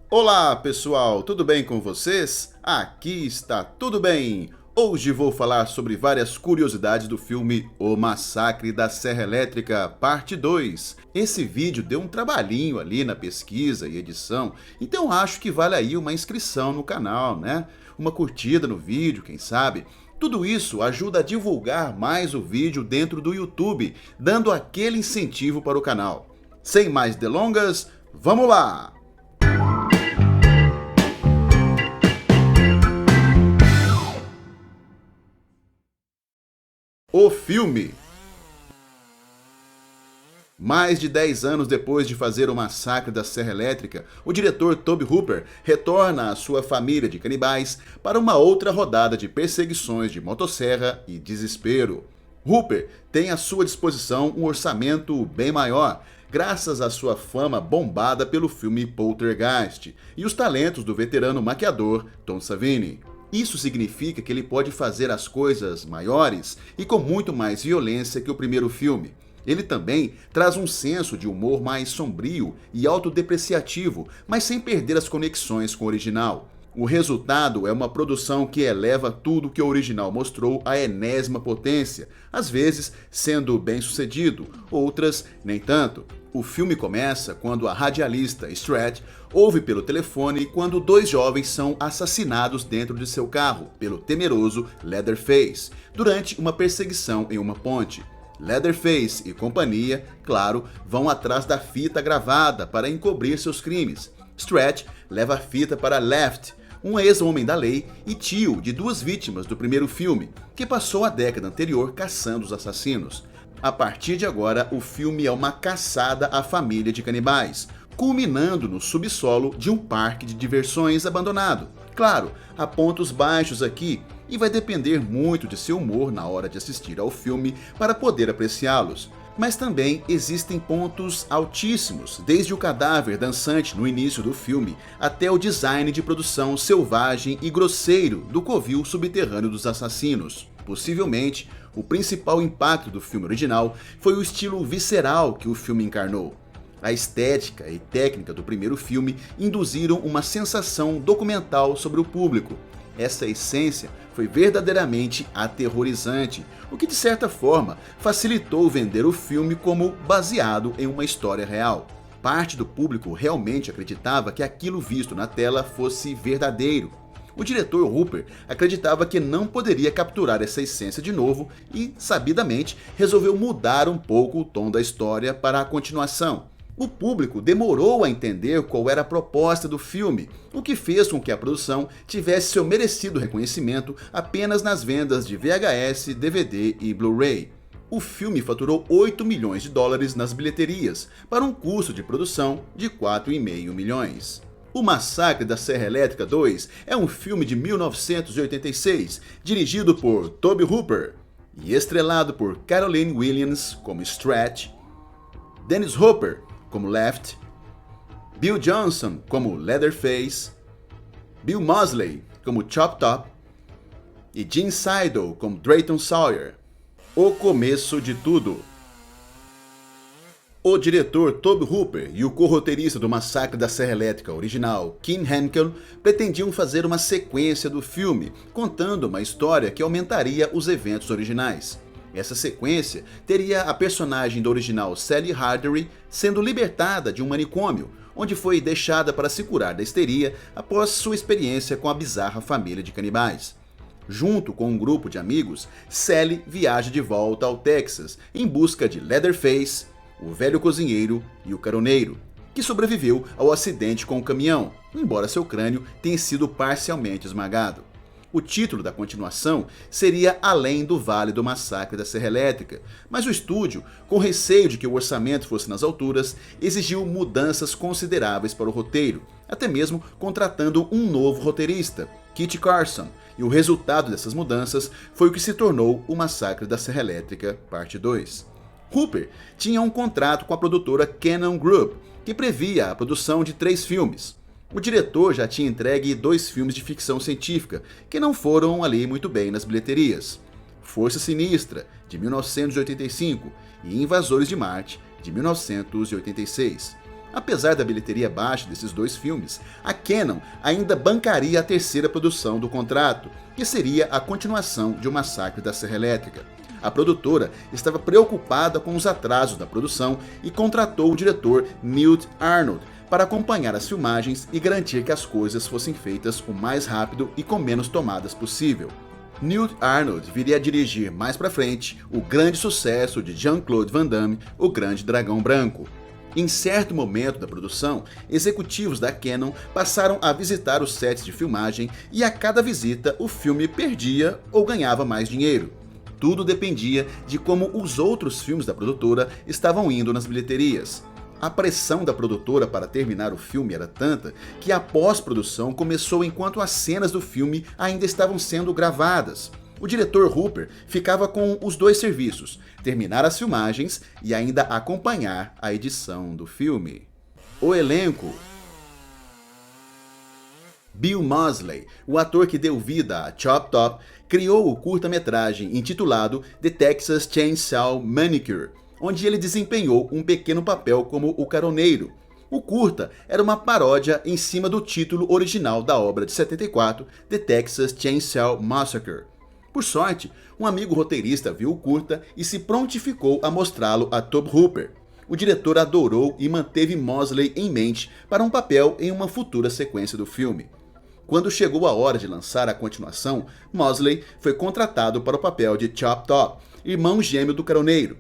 Olá pessoal, tudo bem com vocês? Aqui está tudo bem! Hoje vou falar sobre várias curiosidades do filme O Massacre da Serra Elétrica, parte 2. Esse vídeo deu um trabalhinho ali na pesquisa e edição, então acho que vale aí uma inscrição no canal, né? Uma curtida no vídeo, quem sabe? Tudo isso ajuda a divulgar mais o vídeo dentro do YouTube, dando aquele incentivo para o canal. Sem mais delongas, vamos lá! O filme. Mais de 10 anos depois de fazer o Massacre da Serra Elétrica, o diretor Tobe Hooper retorna à sua família de canibais para uma outra rodada de perseguições de motosserra e desespero. Hooper tem à sua disposição um orçamento bem maior, graças à sua fama bombada pelo filme Poltergeist e os talentos do veterano maquiador Tom Savini. Isso significa que ele pode fazer as coisas maiores e com muito mais violência que o primeiro filme. Ele também traz um senso de humor mais sombrio e autodepreciativo, mas sem perder as conexões com o original. O resultado é uma produção que eleva tudo que o original mostrou à enésima potência, às vezes sendo bem sucedido, outras nem tanto. O filme começa quando a radialista Strat ouve pelo telefone quando dois jovens são assassinados dentro de seu carro pelo temeroso Leatherface, durante uma perseguição em uma ponte. Leatherface e companhia, claro, vão atrás da fita gravada para encobrir seus crimes. Strat leva a fita para Left, um ex-homem da lei e tio de duas vítimas do primeiro filme, que passou a década anterior caçando os assassinos. A partir de agora, o filme é uma caçada à família de canibais, culminando no subsolo de um parque de diversões abandonado. Claro, há pontos baixos aqui e vai depender muito de seu humor na hora de assistir ao filme para poder apreciá-los. Mas também existem pontos altíssimos, desde o cadáver dançante no início do filme até o design de produção selvagem e grosseiro do covil subterrâneo dos assassinos. Possivelmente, o principal impacto do filme original foi o estilo visceral que o filme encarnou. A estética e técnica do primeiro filme induziram uma sensação documental sobre o público. Essa essência foi verdadeiramente aterrorizante, o que de certa forma facilitou vender o filme como baseado em uma história real. Parte do público realmente acreditava que aquilo visto na tela fosse verdadeiro. O diretor Hooper acreditava que não poderia capturar essa essência de novo e, sabidamente, resolveu mudar um pouco o tom da história para a continuação. O público demorou a entender qual era a proposta do filme, o que fez com que a produção tivesse seu merecido reconhecimento apenas nas vendas de VHS, DVD e Blu-ray. O filme faturou 8 milhões de dólares nas bilheterias, para um custo de produção de 4,5 milhões. O Massacre da Serra Elétrica 2 é um filme de 1986, dirigido por Tobe Hooper e estrelado por Caroline Williams como Strat, Dennis Hopper como Left, Bill Johnson como Leatherface, Bill Moseley como Chop Top e Gene Seidel como Drayton Sawyer. O começo de tudo. O diretor Tobe Hooper e o co-roteirista do Massacre da Serra Elétrica original, Kim Henkel, pretendiam fazer uma sequência do filme, contando uma história que aumentaria os eventos originais. Essa sequência teria a personagem do original Sally Hardery sendo libertada de um manicômio, onde foi deixada para se curar da histeria após sua experiência com a bizarra família de canibais. Junto com um grupo de amigos, Sally viaja de volta ao Texas em busca de Leatherface, o velho cozinheiro e o caroneiro, que sobreviveu ao acidente com o caminhão, embora seu crânio tenha sido parcialmente esmagado. O título da continuação seria Além do Vale do Massacre da Serra Elétrica, mas o estúdio, com receio de que o orçamento fosse nas alturas, exigiu mudanças consideráveis para o roteiro, até mesmo contratando um novo roteirista, Kit Carson, e o resultado dessas mudanças foi o que se tornou o Massacre da Serra Elétrica, parte 2. Hooper tinha um contrato com a produtora Cannon Group, que previa a produção de 3 filmes. O diretor já tinha entregue 2 filmes de ficção científica, que não foram ali muito bem nas bilheterias. Força Sinistra, de 1985, e Invasores de Marte, de 1986. Apesar da bilheteria baixa desses dois filmes, a Cannon ainda bancaria a terceira produção do contrato, que seria a continuação de O Massacre da Serra Elétrica. A produtora estava preocupada com os atrasos da produção e contratou o diretor Newt Arnold para acompanhar as filmagens e garantir que as coisas fossem feitas o mais rápido e com menos tomadas possível. Newt Arnold viria a dirigir mais pra frente o grande sucesso de Jean-Claude Van Damme, O Grande Dragão Branco. Em certo momento da produção, executivos da Cannon passaram a visitar os sets de filmagem e a cada visita o filme perdia ou ganhava mais dinheiro. Tudo dependia de como os outros filmes da produtora estavam indo nas bilheterias. A pressão da produtora para terminar o filme era tanta que a pós-produção começou enquanto as cenas do filme ainda estavam sendo gravadas. O diretor Hooper ficava com os dois serviços, terminar as filmagens e ainda acompanhar a edição do filme. O elenco: Bill Moseley, o ator que deu vida a Chop Top, criou o curta-metragem intitulado The Texas Chainsaw Manicure, onde ele desempenhou um pequeno papel como o caroneiro. O curta era uma paródia em cima do título original da obra de 74, The Texas Chainsaw Massacre. Por sorte, um amigo roteirista viu o curta e se prontificou a mostrá-lo a Tobe Hooper. O diretor adorou e manteve Moseley em mente para um papel em uma futura sequência do filme. Quando chegou a hora de lançar a continuação, Moseley foi contratado para o papel de Chop Top, irmão gêmeo do caroneiro.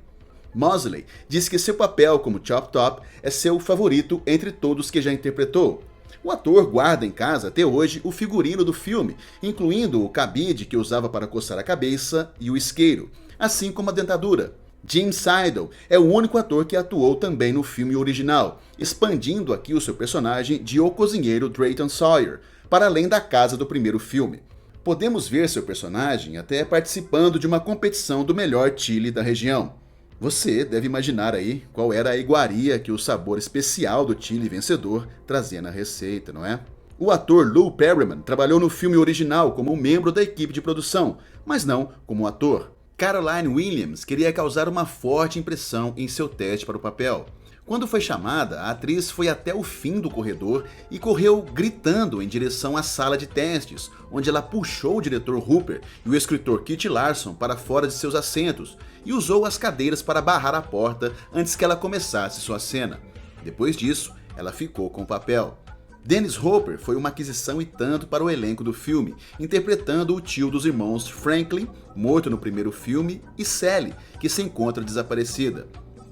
Moseley disse que seu papel como Chop Top é seu favorito entre todos que já interpretou. O ator guarda em casa até hoje o figurino do filme, incluindo o cabide que usava para coçar a cabeça e o isqueiro, assim como a dentadura. Jim Seidel é o único ator que atuou também no filme original, expandindo aqui o seu personagem de O Cozinheiro Drayton Sawyer, para além da casa do primeiro filme. Podemos ver seu personagem até participando de uma competição do melhor chili da região. Você deve imaginar aí qual era a iguaria que o sabor especial do chili vencedor trazia na receita, não é? O ator Lou Perryman trabalhou no filme original como membro da equipe de produção, mas não como ator. Caroline Williams queria causar uma forte impressão em seu teste para o papel. Quando foi chamada, a atriz foi até o fim do corredor e correu gritando em direção à sala de testes, onde ela puxou o diretor Hooper e o escritor Kit Larson para fora de seus assentos e usou as cadeiras para barrar a porta antes que ela começasse sua cena. Depois disso, ela ficou com o papel. Dennis Hopper foi uma aquisição e tanto para o elenco do filme, interpretando o tio dos irmãos Franklin, morto no primeiro filme, e Sally, que se encontra desaparecida.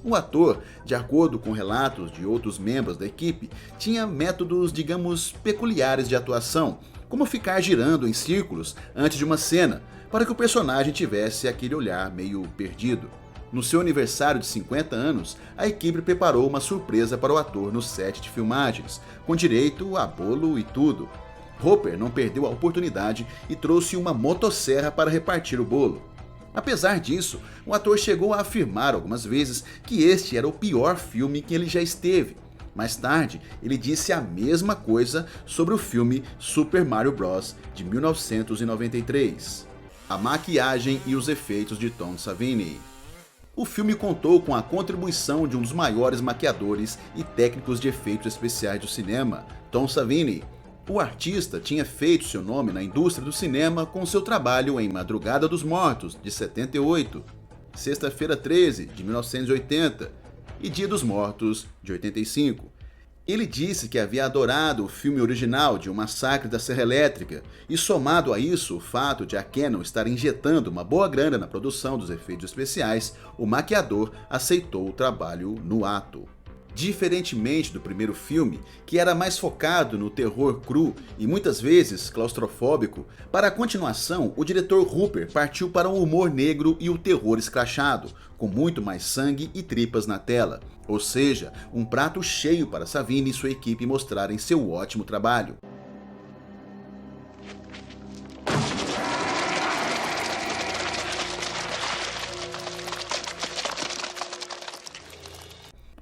O ator, de acordo com relatos de outros membros da equipe, tinha métodos, digamos, peculiares de atuação, como ficar girando em círculos antes de uma cena, para que o personagem tivesse aquele olhar meio perdido. No seu aniversário de 50 anos, a equipe preparou uma surpresa para o ator no set de filmagens, com direito a bolo e tudo. Hopper não perdeu a oportunidade e trouxe uma motosserra para repartir o bolo. Apesar disso, o ator chegou a afirmar algumas vezes que este era o pior filme que ele já esteve. Mais tarde, ele disse a mesma coisa sobre o filme Super Mario Bros. De 1993. A maquiagem e os efeitos de Tom Savini. O filme contou com a contribuição de um dos maiores maquiadores e técnicos de efeitos especiais do cinema, Tom Savini. O artista tinha feito seu nome na indústria do cinema com seu trabalho em Madrugada dos Mortos, de 78, Sexta-feira 13, de 1980 e Dia dos Mortos, de 85. Ele disse que havia adorado o filme original de O Massacre da Serra Elétrica e, somado a isso o fato de a Cannon estar injetando uma boa grana na produção dos efeitos especiais, o maquiador aceitou o trabalho no ato. Diferentemente do primeiro filme, que era mais focado no terror cru e muitas vezes claustrofóbico, para a continuação o diretor Hooper partiu para o humor negro e o terror escrachado, com muito mais sangue e tripas na tela, ou seja, um prato cheio para Savini e sua equipe mostrarem seu ótimo trabalho.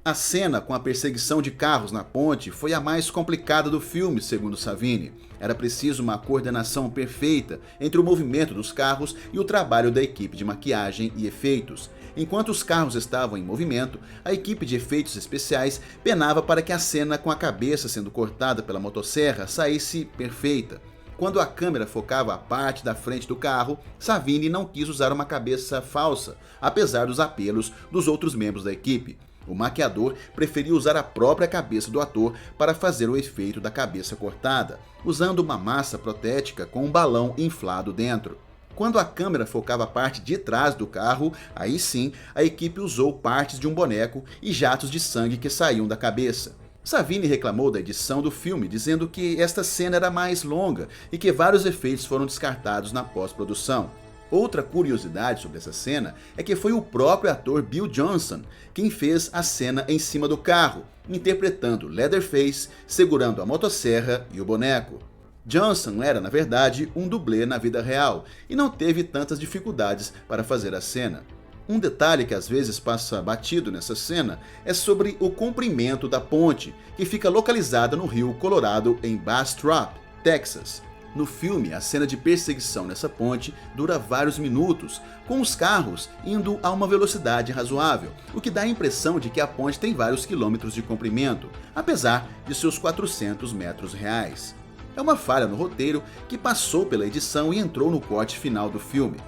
A cena com a perseguição de carros na ponte foi a mais complicada do filme, segundo Savini. Era preciso uma coordenação perfeita entre o movimento dos carros e o trabalho da equipe de maquiagem e efeitos. Enquanto os carros estavam em movimento, a equipe de efeitos especiais penava para que a cena com a cabeça sendo cortada pela motosserra saísse perfeita. Quando a câmera focava a parte da frente do carro, Savini não quis usar uma cabeça falsa, apesar dos apelos dos outros membros da equipe. O maquiador preferiu usar a própria cabeça do ator para fazer o efeito da cabeça cortada, usando uma massa protética com um balão inflado dentro. Quando a câmera focava a parte de trás do carro, aí sim a equipe usou partes de um boneco e jatos de sangue que saíam da cabeça. Savini reclamou da edição do filme, dizendo que esta cena era mais longa e que vários efeitos foram descartados na pós-produção. Outra curiosidade sobre essa cena é que foi o próprio ator Bill Johnson quem fez a cena em cima do carro, interpretando Leatherface segurando a motosserra e o boneco. Johnson era, na verdade, um dublê na vida real e não teve tantas dificuldades para fazer a cena. Um detalhe que às vezes passa batido nessa cena é sobre o comprimento da ponte, que fica localizada no rio Colorado em Bastrop, Texas. No filme, a cena de perseguição nessa ponte dura vários minutos, com os carros indo a uma velocidade razoável, o que dá a impressão de que a ponte tem vários quilômetros de comprimento, apesar de seus 400 metros reais. É uma falha no roteiro que passou pela edição e entrou no corte final do filme.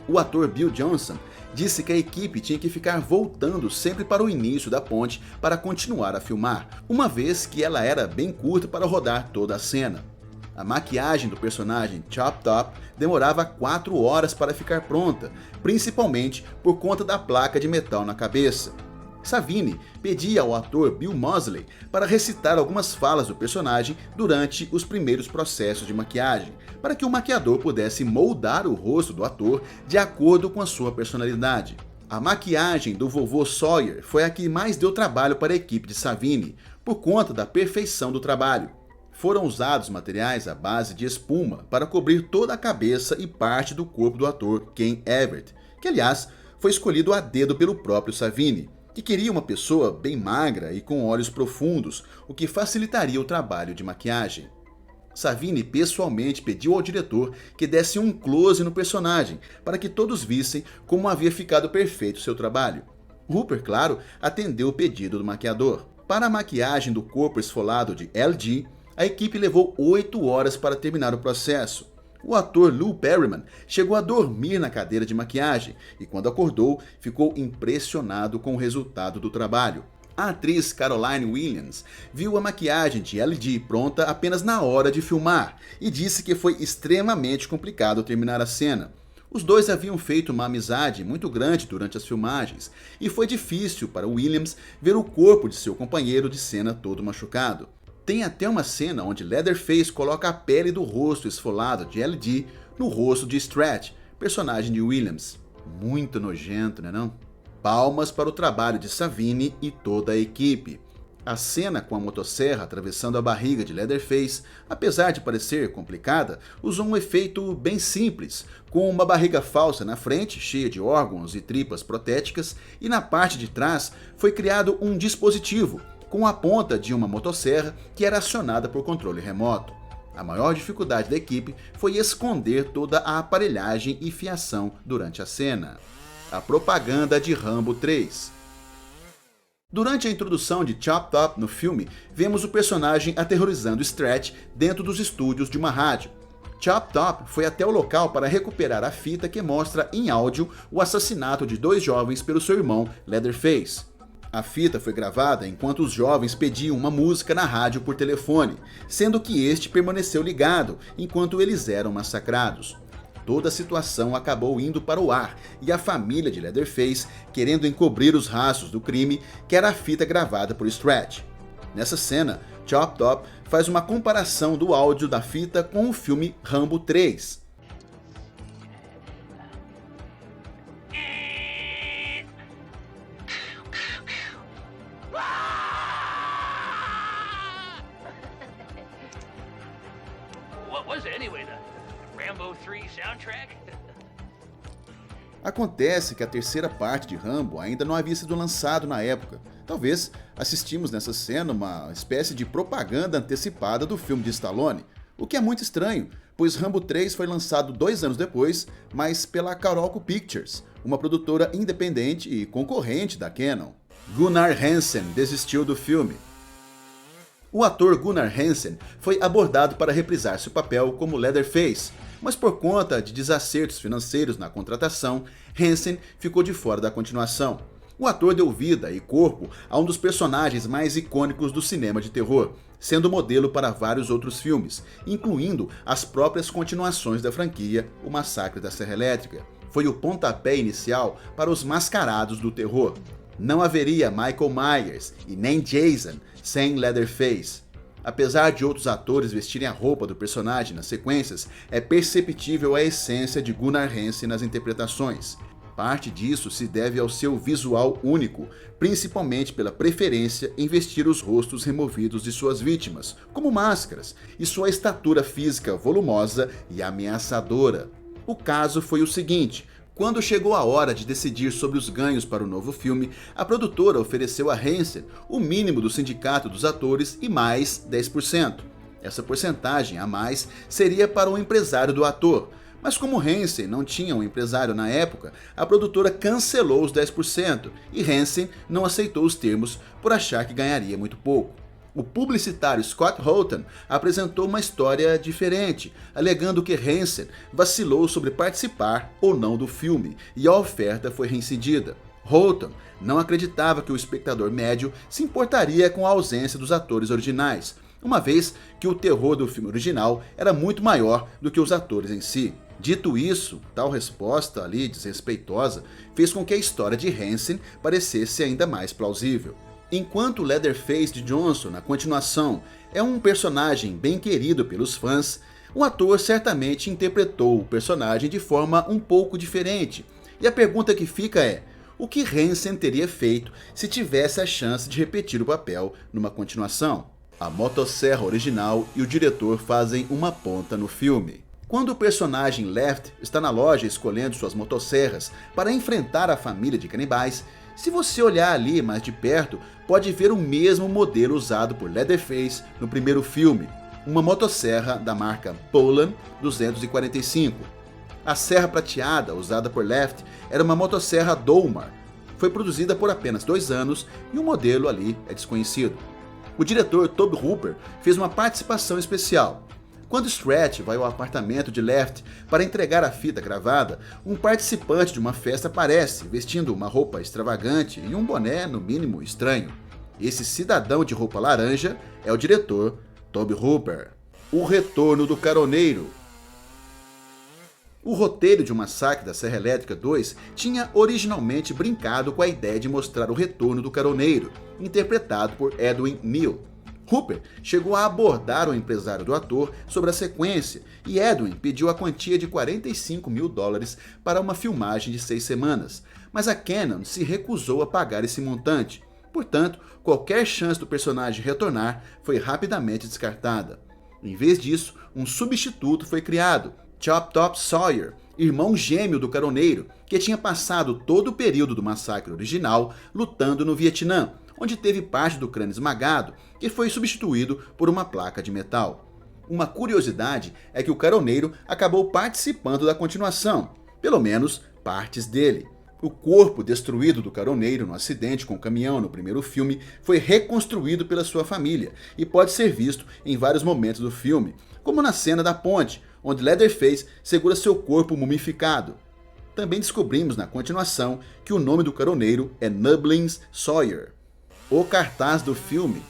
O ator Bill Johnson disse que a equipe tinha que ficar voltando sempre para o início da ponte para continuar a filmar, uma vez que ela era bem curta para rodar toda a cena. A maquiagem do personagem Chop Top demorava 4 horas para ficar pronta, principalmente por conta da placa de metal na cabeça. Savini pedia ao ator Bill Moseley para recitar algumas falas do personagem durante os primeiros processos de maquiagem, para que o maquiador pudesse moldar o rosto do ator de acordo com a sua personalidade. A maquiagem do vovô Sawyer foi a que mais deu trabalho para a equipe de Savini, por conta da perfeição do trabalho. Foram usados materiais à base de espuma para cobrir toda a cabeça e parte do corpo do ator Ken Everett, que aliás foi escolhido a dedo pelo próprio Savini, que queria uma pessoa bem magra e com olhos profundos, o que facilitaria o trabalho de maquiagem. Savini pessoalmente pediu ao diretor que desse um close no personagem, para que todos vissem como havia ficado perfeito seu trabalho. Hooper, claro, atendeu o pedido do maquiador. Para a maquiagem do corpo esfolado de LG, a equipe levou 8 horas para terminar o processo. O ator Lou Perryman chegou a dormir na cadeira de maquiagem e, quando acordou, ficou impressionado com o resultado do trabalho. A atriz Caroline Williams viu a maquiagem de LG pronta apenas na hora de filmar e disse que foi extremamente complicado terminar a cena. Os dois haviam feito uma amizade muito grande durante as filmagens e foi difícil para Williams ver o corpo de seu companheiro de cena todo machucado. Tem até uma cena onde Leatherface coloca a pele do rosto esfolado de LG no rosto de Stretch, personagem de Williams. Muito nojento, né não? Palmas para o trabalho de Savini e toda a equipe. A cena com a motosserra atravessando a barriga de Leatherface, apesar de parecer complicada, usou um efeito bem simples, com uma barriga falsa na frente, cheia de órgãos e tripas protéticas, e na parte de trás foi criado um dispositivo, com a ponta de uma motosserra que era acionada por controle remoto. A maior dificuldade da equipe foi esconder toda a aparelhagem e fiação durante a cena. A propaganda de Rambo 3. Durante a introdução de Chop Top no filme, vemos o personagem aterrorizando Stretch dentro dos estúdios de uma rádio. Chop Top foi até o local para recuperar a fita que mostra em áudio o assassinato de 2 jovens pelo seu irmão Leatherface. A fita foi gravada enquanto os jovens pediam uma música na rádio por telefone, sendo que este permaneceu ligado enquanto eles eram massacrados. Toda a situação acabou indo para o ar e a família de Leatherface, querendo encobrir os rastros do crime, quer a fita gravada por Stretch. Nessa cena, Chop Top faz uma comparação do áudio da fita com o filme Rambo 3. Acontece que a terceira parte de Rambo ainda não havia sido lançado na época, Talvez assistimos nessa cena uma espécie de propaganda antecipada do filme de Stallone, o que é muito estranho, pois Rambo 3 foi lançado 2 anos depois, mas pela Carolco Pictures, uma produtora independente e concorrente da Canon. Gunnar Hansen desistiu do filme. O ator Gunnar Hansen foi abordado para reprisar seu papel como Leatherface, mas por conta de desacertos financeiros na contratação, Hansen ficou de fora da continuação. O ator deu vida e corpo a um dos personagens mais icônicos do cinema de terror, sendo modelo para vários outros filmes, incluindo as próprias continuações da franquia O Massacre da Serra Elétrica. Foi o pontapé inicial para os mascarados do terror. Não haveria Michael Myers e nem Jason sem Leatherface. Apesar de outros atores vestirem a roupa do personagem nas sequências, é perceptível a essência de Gunnar Hansen nas interpretações. Parte disso se deve ao seu visual único, principalmente pela preferência em vestir os rostos removidos de suas vítimas, como máscaras, e sua estatura física volumosa e ameaçadora. O caso foi o seguinte: quando chegou a hora de decidir sobre os ganhos para o novo filme, a produtora ofereceu a Hansen o mínimo do sindicato dos atores e mais 10%. Essa porcentagem a mais seria para o empresário do ator. Mas como Hansen não tinha um empresário na época, a produtora cancelou os 10% e Hansen não aceitou os termos por achar que ganharia muito pouco. O publicitário Scott Houghton apresentou uma história diferente, alegando que Hansen vacilou sobre participar ou não do filme e a oferta foi rescindida. Houghton não acreditava que o espectador médio se importaria com a ausência dos atores originais, uma vez que o terror do filme original era muito maior do que os atores em si. Dito isso, tal resposta ali desrespeitosa fez com que a história de Hansen parecesse ainda mais plausível. Enquanto Leatherface de Johnson, na continuação, é um personagem bem querido pelos fãs, o ator certamente interpretou o personagem de forma um pouco diferente. E a pergunta que fica é: o que Hansen teria feito se tivesse a chance de repetir o papel numa continuação? A motosserra original e o diretor fazem uma ponta no filme. Quando o personagem Left está na loja escolhendo suas motosserras para enfrentar a família de canibais, se você olhar ali mais de perto, pode ver o mesmo modelo usado por Leatherface no primeiro filme, uma motosserra da marca Poulan 245. A serra prateada usada por Left era uma motosserra Dolmar. Foi produzida por apenas 2 anos e o modelo ali é desconhecido. O diretor Tobe Hooper fez uma participação especial. Quando Stretch vai ao apartamento de Left para entregar a fita gravada, um participante de uma festa aparece, vestindo uma roupa extravagante e um boné, no mínimo, estranho. Esse cidadão de roupa laranja é o diretor Tobe Hooper. O retorno do caroneiro. O roteiro de O Massacre da Serra Elétrica 2 tinha originalmente brincado com a ideia de mostrar o retorno do caroneiro, interpretado por Edwin Neal. Hooper chegou a abordar o empresário do ator sobre a sequência e Edwin pediu a quantia de $45 mil para uma filmagem de 6 semanas, mas a Canon se recusou a pagar esse montante. Portanto, qualquer chance do personagem retornar foi rapidamente descartada. Em vez disso, um substituto foi criado, Chop Top Sawyer, irmão gêmeo do caroneiro, que tinha passado todo o período do massacre original lutando no Vietnã, onde teve parte do crânio esmagado e foi substituído por uma placa de metal. Uma curiosidade é que o caroneiro acabou participando da continuação, pelo menos partes dele. O corpo destruído do caroneiro no acidente com o caminhão no primeiro filme foi reconstruído pela sua família e pode ser visto em vários momentos do filme, como na cena da ponte, onde Leatherface segura seu corpo mumificado. Também descobrimos na continuação que o nome do caroneiro é Nubbins Sawyer. O cartaz do filme.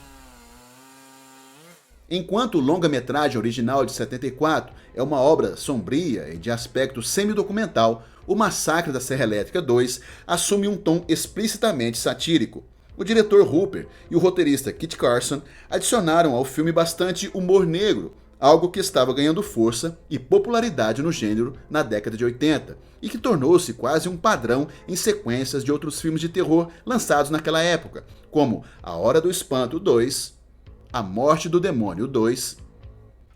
Enquanto o longa-metragem original de 74 é uma obra sombria e de aspecto semi-documental, O Massacre da Serra Elétrica 2 assume um tom explicitamente satírico. O diretor Hooper e o roteirista Kit Carson adicionaram ao filme bastante humor negro, algo que estava ganhando força e popularidade no gênero na década de 80, e que tornou-se quase um padrão em sequências de outros filmes de terror lançados naquela época, como A Hora do Espanto 2, A Morte do Demônio 2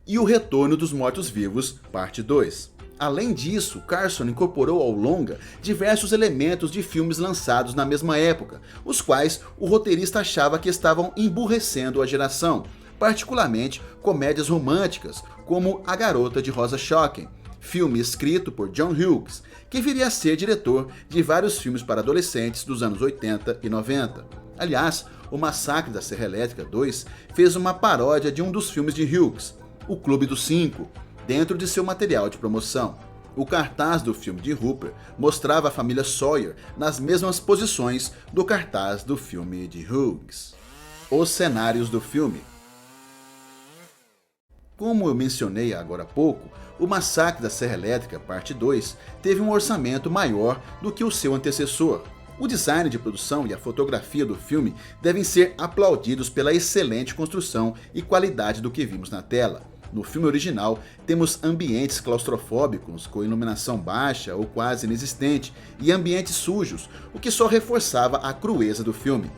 e O Retorno dos Mortos-Vivos, Parte 2. Além disso, Carson incorporou ao longa diversos elementos de filmes lançados na mesma época, os quais o roteirista achava que estavam emburrecendo a geração, particularmente comédias românticas, como A Garota de Rosa Shocken, filme escrito por John Hughes, que viria a ser diretor de vários filmes para adolescentes dos anos 80 e 90. Aliás, O Massacre da Serra Elétrica 2 fez uma paródia de um dos filmes de Hughes, O Clube dos Cinco, dentro de seu material de promoção. O cartaz do filme de Hooper mostrava a família Sawyer nas mesmas posições do cartaz do filme de Hughes. Os cenários do filme. Como eu mencionei agora há pouco, O Massacre da Serra Elétrica Parte 2 teve um orçamento maior do que o seu antecessor. O design de produção e a fotografia do filme devem ser aplaudidos pela excelente construção e qualidade do que vimos na tela. No filme original, temos ambientes claustrofóbicos com iluminação baixa ou quase inexistente e ambientes sujos, o que só reforçava a crueza do filme.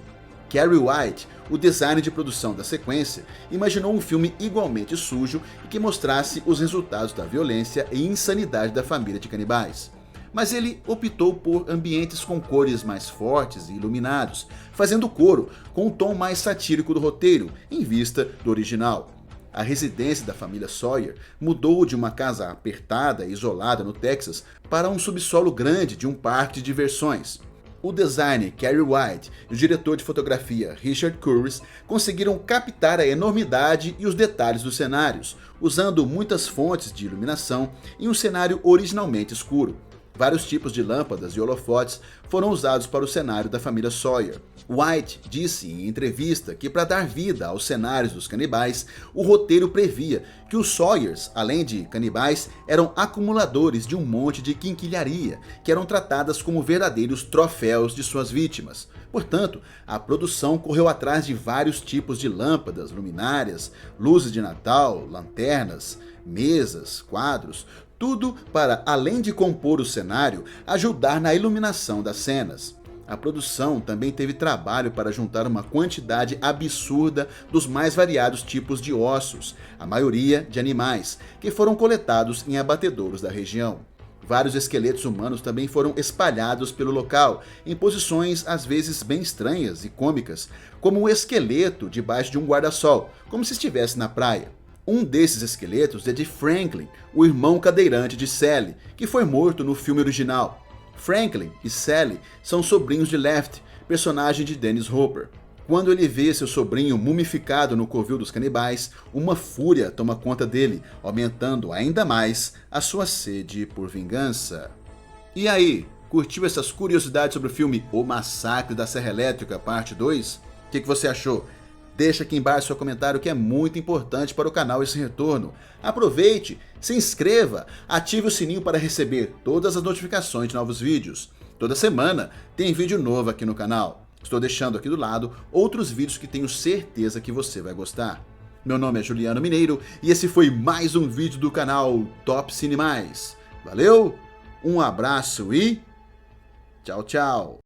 Cary White, o designer de produção da sequência, imaginou um filme igualmente sujo e que mostrasse os resultados da violência e insanidade da família de canibais. Mas ele optou por ambientes com cores mais fortes e iluminados, fazendo coro com o tom mais satírico do roteiro, em vista do original. A residência da família Sawyer mudou de uma casa apertada e isolada no Texas para um subsolo grande de um parque de diversões. O designer Cary White e o diretor de fotografia Richard Curtis conseguiram captar a enormidade e os detalhes dos cenários, usando muitas fontes de iluminação em um cenário originalmente escuro. Vários tipos de lâmpadas e holofotes foram usados para o cenário da família Sawyer. White disse em entrevista que para dar vida aos cenários dos canibais, o roteiro previa que os Sawyers, além de canibais, eram acumuladores de um monte de quinquilharia, que eram tratadas como verdadeiros troféus de suas vítimas. Portanto, a produção correu atrás de vários tipos de lâmpadas, luminárias, luzes de Natal, lanternas, mesas, quadros, tudo para, além de compor o cenário, ajudar na iluminação das cenas. A produção também teve trabalho para juntar uma quantidade absurda dos mais variados tipos de ossos, a maioria de animais, que foram coletados em abatedouros da região. Vários esqueletos humanos também foram espalhados pelo local, em posições às vezes bem estranhas e cômicas, como um esqueleto debaixo de um guarda-sol, como se estivesse na praia. Um desses esqueletos é de Franklin, o irmão cadeirante de Sally, que foi morto no filme original. Franklin e Sally são sobrinhos de Left, personagem de Dennis Hopper. Quando ele vê seu sobrinho mumificado no covil dos canibais, uma fúria toma conta dele, aumentando ainda mais a sua sede por vingança. E aí, curtiu essas curiosidades sobre o filme O Massacre da Serra Elétrica Parte 2? O que você achou? Deixa aqui embaixo seu comentário, que é muito importante para o canal esse retorno. Aproveite, se inscreva, ative o sininho para receber todas as notificações de novos vídeos. Toda semana tem vídeo novo aqui no canal. Estou deixando aqui do lado outros vídeos que tenho certeza que você vai gostar. Meu nome é Juliano Mineiro e esse foi mais um vídeo do canal Top Cine Mais. Valeu, um abraço e tchau, tchau!